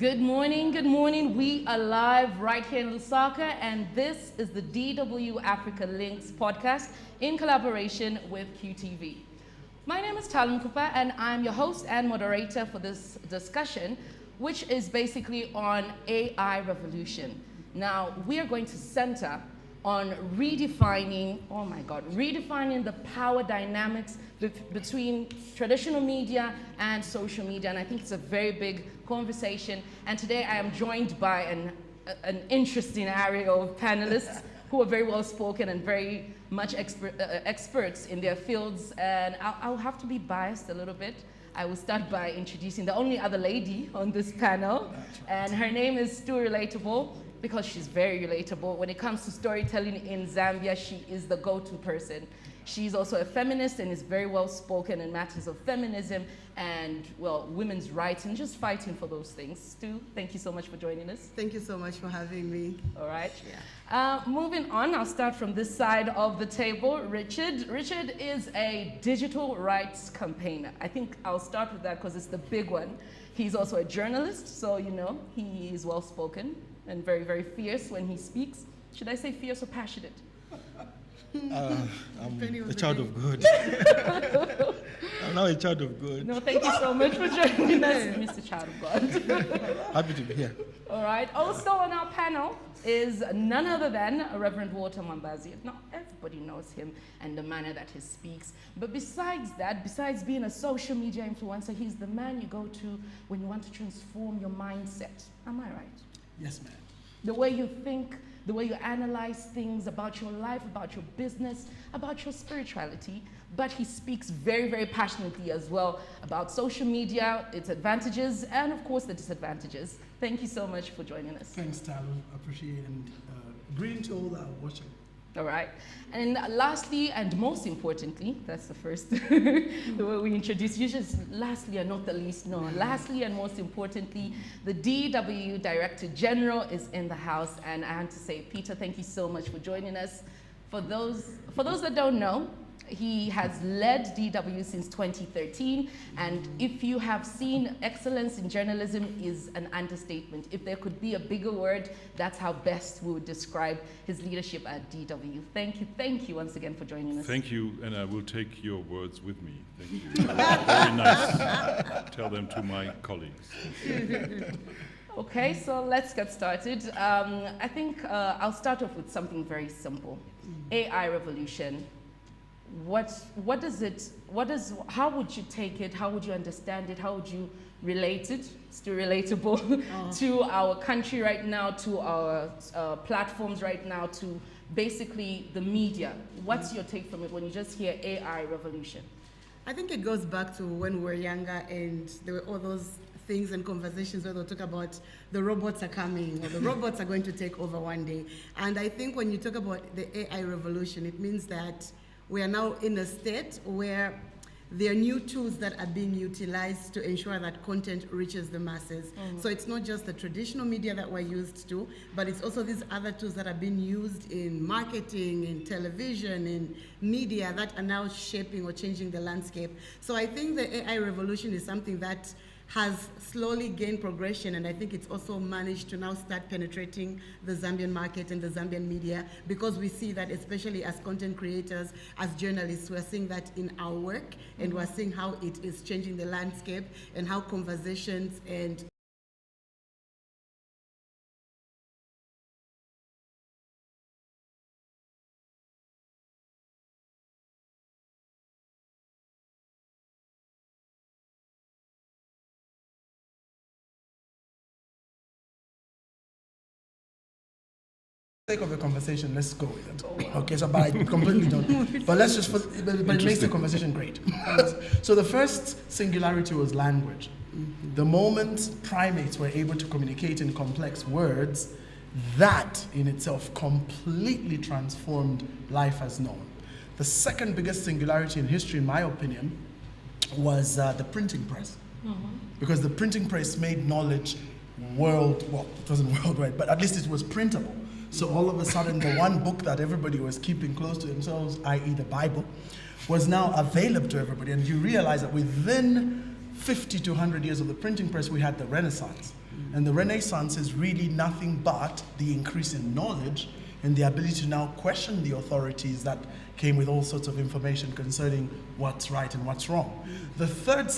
Good morning, good morning. We are live right here in Lusaka, and this is the DW Africa Links podcast in collaboration with QTV. My name is Talon Kupa, and I'm your host and moderator for this discussion, which is basically on AI revolution. Now, we are going to center on redefining the power dynamics between traditional media and social media. And I think it's a very big conversation. And today I am joined by an interesting array of panelists who are very well spoken and very much experts in their fields. And I'll have to be biased a little bit. I will start by introducing the only other lady on this panel. And her name is Stu Relatable, because she's very relatable. When it comes to storytelling in Zambia, she is the go-to person. She's also a feminist and is very well spoken in matters of feminism and, well, women's rights and just fighting for those things. Stu, thank you so much for joining us. Thank you so much for having me. All right. Yeah. Moving on, I'll start from this side of the table. Richard. Richard is a digital rights campaigner. I think I'll start with that because it's the big one. He's also a journalist, so you know, he is well spoken and very, very fierce when he speaks. Should I say fierce or passionate? I'm a child of God. I'm now a child of God. No, thank you so much for joining us, Mr. Child of God. Happy to be here. All right. Also on our panel is none other than Reverend Walter Mambazi. Now, everybody knows him and the manner that he speaks. But besides that, besides being a social media influencer, he's the man you go to when you want to transform your mindset. Am I right? Yes, ma'am. The way you think, the way you analyze things about your life, about your business, about your spirituality. But he speaks very, very passionately as well about social media, its advantages, and of course the disadvantages. Thank you so much for joining us. Thanks, Talon. Appreciate it. And greeting to all that are watching. All right. And lastly, and most importantly, that's the first, the way we introduce you, just lastly and not the least, no, lastly and most importantly, the DW Director General is in the house. And I have to say, Peter, thank you so much for joining us. For those that don't know, he has led DW since 2013, and if you have seen, excellence in journalism is an understatement. If there could be a bigger word, that's how best we would describe his leadership at DW. Thank you once again for joining us. Thank you, and I will take your words with me. Thank you. Very nice. Tell them to my colleagues. Okay, so let's get started. I think I'll start off with something very simple. AI revolution. How would you take it? How would you understand it? How would you relate it? Still relatable to our country right now, to our platforms right now, to basically the media. What's your take from it when you just hear AI revolution? I think it goes back to when we were younger and there were all those things and conversations where they'll talk about the robots are coming or the robots are going to take over one day. And I think when you talk about the AI revolution, it means that we are now in a state where there are new tools that are being utilized to ensure that content reaches the masses. So it's not just the traditional media that we're used to, but it's also these other tools that are being used in marketing, in television, in media that are now shaping or changing the landscape. So I think the AI revolution is something that has slowly gained progression, and I think it's also managed to now start penetrating the Zambian market and the Zambian media, because we see that, especially as content creators, as journalists, we're seeing that in our work, and we're seeing how it is changing the landscape and how conversations and Sake of the conversation, let's go with it. Okay, so but I completely don't. But let's just, but it makes the conversation great. So the first singularity was language. The moment primates were able to communicate in complex words, that in itself completely transformed life as known. The second biggest singularity in history, in my opinion, was the printing press. Because the printing press made knowledge well, it wasn't worldwide, but at least it was printable. So all of a sudden, the one book that everybody was keeping close to themselves, i.e. the Bible, was now available to everybody. And you realize that within 50 to 100 years of the printing press, we had the Renaissance. And the Renaissance is really nothing but the increase in knowledge and the ability to now question the authorities that came with all sorts of information concerning what's right and what's wrong. The third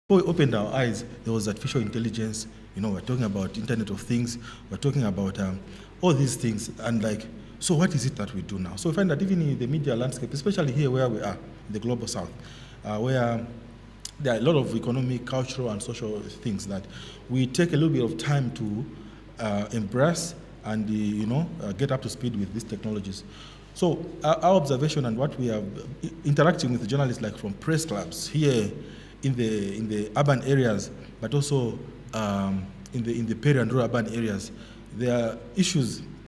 Before we opened our eyes, there was artificial intelligence. We're talking about Internet of Things. We're talking about all these things. And so what is it that we do now? So we find that even in the media landscape, especially here where we are, in the global south, where there are a lot of economic, cultural, and social things that we take a little bit of time to embrace and get up to speed with these technologies. So our observation and what we are interacting with journalists like from press clubs here in the urban areas, but also in the peri and rural urban areas, there are issues